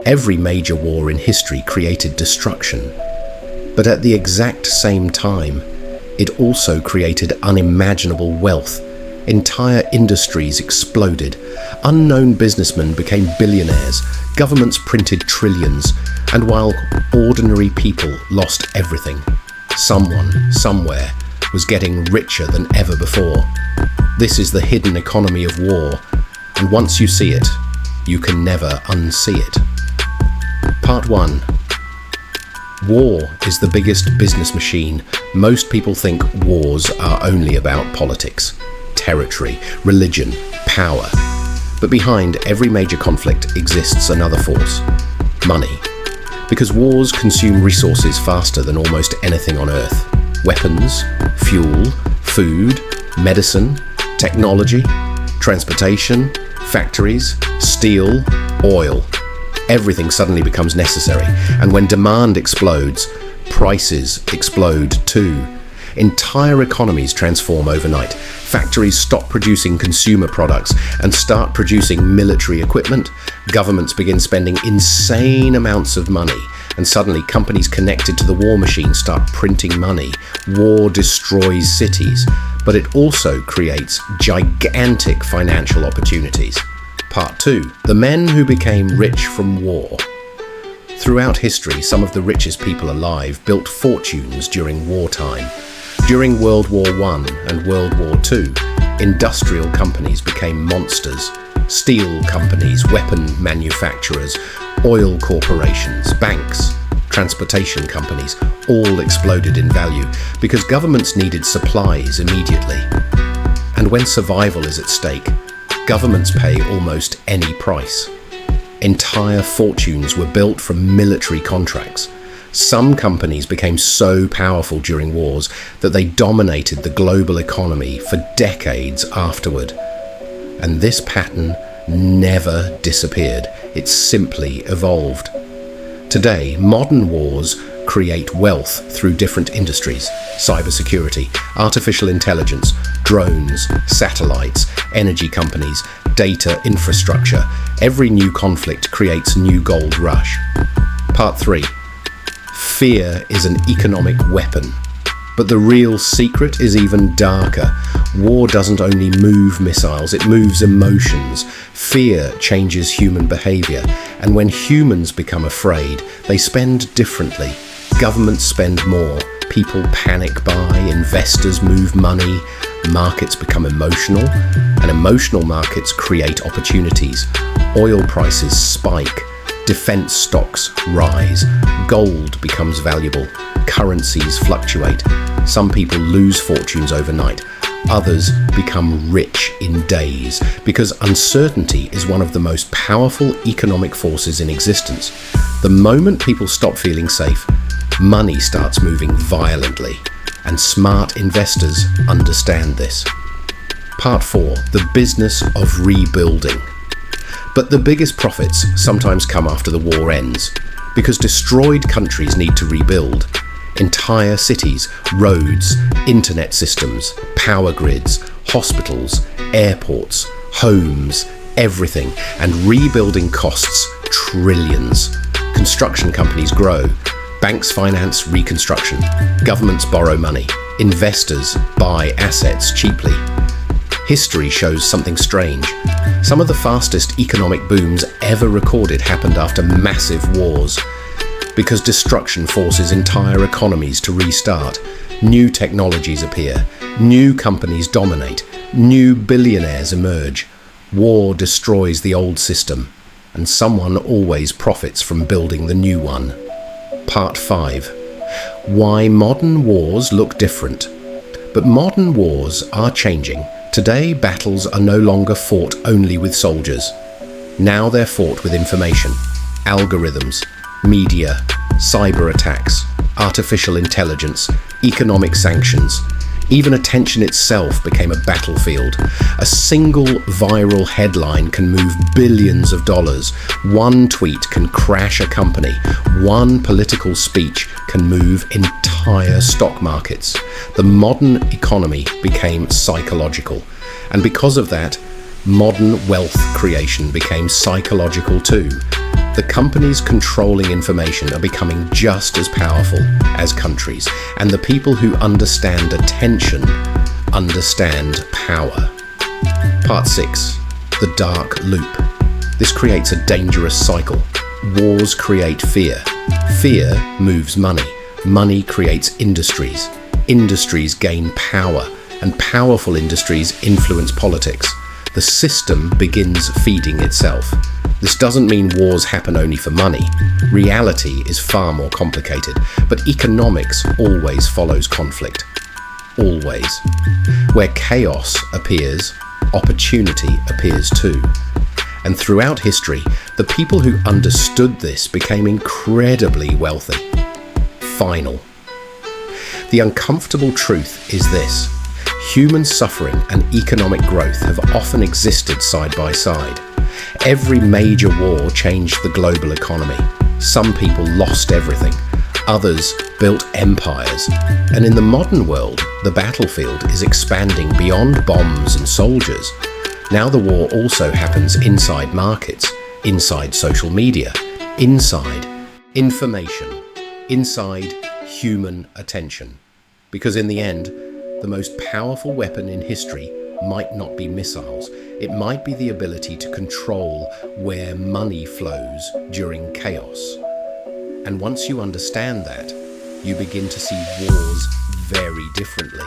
Every major war in history created destruction, but at the exact same time, it also created unimaginable wealth. Entire industries exploded. Unknown businessmen became billionaires. Governments printed trillions. And while ordinary people lost everything, someone, somewhere, was getting richer than ever before. This is the hidden economy of war. And once you see it, you can never unsee it. Part 1. War is the biggest business machine. Most people think wars are only about politics, territory, religion, power. But behind every major conflict exists another force: money. Because wars consume resources faster than almost anything on Earth. Weapons, fuel, food, medicine, technology, transportation, factories, steel, oil. Everything suddenly becomes necessary, and when demand explodes, prices explode too. Entire economies transform overnight. Factories stop producing consumer products and start producing military equipment. Governments begin spending insane amounts of money, and suddenly companies connected to the war machine start printing money. War destroys cities, but it also creates gigantic financial opportunities. Part 2. The men who became rich from war. Throughout history, some of the richest people alive built fortunes during wartime. During World War I and World War II, industrial companies became monsters. Steel companies, weapon manufacturers, oil corporations, banks, transportation companies all exploded in value because governments needed supplies immediately. And when survival is at stake, governments pay almost any price. Entire fortunes were built from military contracts. Some companies became so powerful during wars that they dominated the global economy for decades afterward. And this pattern never disappeared. It simply evolved. Today, modern wars create wealth through different industries: cybersecurity, artificial intelligence, drones, satellites, energy companies, data infrastructure. Every new conflict creates new gold rush. Part 3. Fear is an economic weapon. But the real secret is even darker. War doesn't only move missiles, it moves emotions. Fear changes human behavior, and when humans become afraid, they spend differently. Governments spend more, people panic buy, investors move money, markets become emotional, and emotional markets create opportunities. Oil prices spike, defense stocks rise, gold becomes valuable, currencies fluctuate. Some people lose fortunes overnight, others become rich in days, because uncertainty is one of the most powerful economic forces in existence. The moment people stop feeling safe, money starts moving violently, and smart investors understand this. Part 4. The business of rebuilding. But the biggest profits sometimes come after the war ends, because destroyed countries need to rebuild. Entire cities, roads, internet systems, power grids, hospitals, airports, homes, everything, and rebuilding costs trillions. Construction companies grow. Banks finance reconstruction. Governments borrow money. Investors buy assets cheaply. History shows something strange. Some of the fastest economic booms ever recorded happened after massive wars. Because destruction forces entire economies to restart, new technologies appear, new companies dominate, new billionaires emerge. War destroys the old system, and someone always profits from building the new one. Part 5. Why modern wars look different. But modern wars are changing. Today, battles are no longer fought only with soldiers. Now they're fought with information, algorithms, media, cyber attacks, artificial intelligence, economic sanctions. Even attention itself became a battlefield. A single viral headline can move billions of dollars. One tweet can crash a company. One political speech can move entire stock markets. The modern economy became psychological. And because of that, modern wealth creation became psychological too. The companies controlling information are becoming just as powerful as countries, and the people who understand attention understand power. Part 6. The dark loop. This creates a dangerous cycle. Wars create fear. Fear moves money. Money creates industries. Industries gain power, and powerful industries influence politics. The system begins feeding itself. This doesn't mean wars happen only for money. Reality is far more complicated, but economics always follows conflict. Always. Where chaos appears, opportunity appears too. And throughout history, the people who understood this became incredibly wealthy. Final. The uncomfortable truth is this: human suffering and economic growth have often existed side by side. Every major war changed the global economy. Some people lost everything. Others built empires. And in the modern world, the battlefield is expanding beyond bombs and soldiers. Now the war also happens inside markets, inside social media, inside information, inside human attention. Because in the end, the most powerful weapon in history might not be missiles. It might be the ability to control where money flows during chaos. And once you understand that, you begin to see wars very differently.